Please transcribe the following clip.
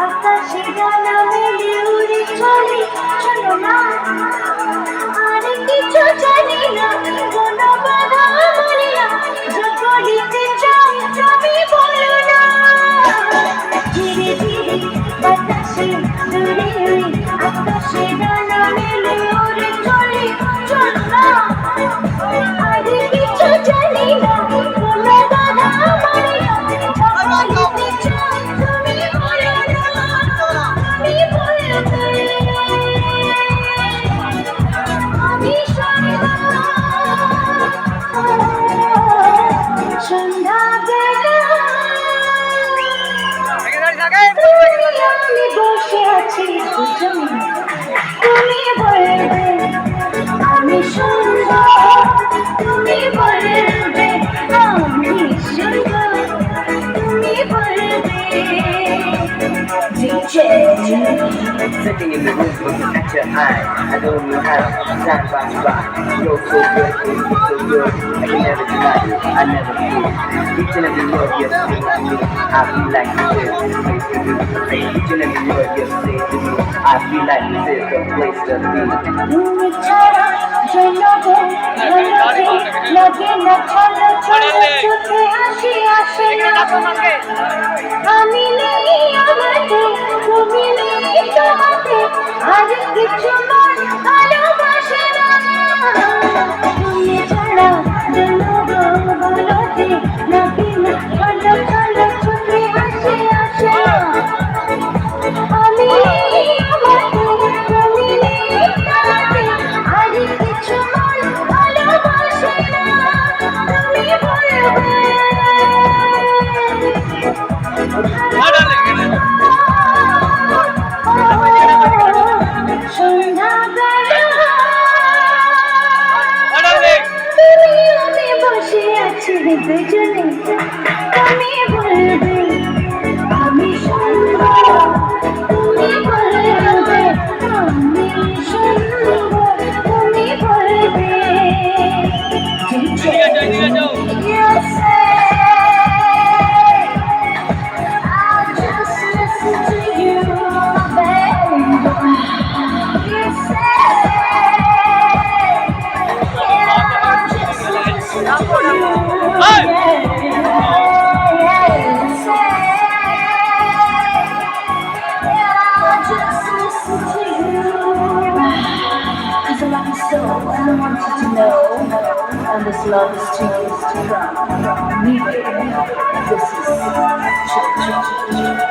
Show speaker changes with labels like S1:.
S1: আকাশে ডানা মেলে উড়ে চলে চলো না আর কিছু জানি না কোনো বাধা মানি না যা বলিতে চাও তুমি বলো না ধীরে ধীরে বাতাসে দূরে আকাশে ডানা মেলে উড়ে চলে চলো না আর কিছু জানি না কোনো বাধা মানি না যা বলিতে চাও তুমি বলো না তুমি বলবে আমি সন্ধ্যা আমি বসে আছি তুমি বলবে আমি সুন্দর তুমি বলবে আমি সুন্দর তুমি বলবে
S2: Sitting in the room looking at your eyes. I don't know how time by fly. You're so good, you're so good. I can never deny you, I never feel. Each and every word you say to me, I feel like this is the place to be. Say each and every word you say to me, I feel like this is the place to be.
S1: তুমি ছাড়া জনগো লাগে না চলো চলো চোখে হাসি আসে আমি নেই আমাকে তুমি নেই তোমাকে আর কিছু মন ভালোবাসে না তুমি ছাড়া জনগো বলতে লাগে না চলো চলো চোখে হাসি আসে আমি নেই আমাকে তুমি নেই তোমাকে আর কিছু মন ভালোবাসে না তুমি বলবে দুজনে তুমি বলবে আমি সুন্দর তুমি বলবে আমি সুন্দর তুমি বলবে I'll just listen to you, baby. You say, yeah, I'll just listen to you. I want you to know, and this love is too years to come. Me, baby, this is church.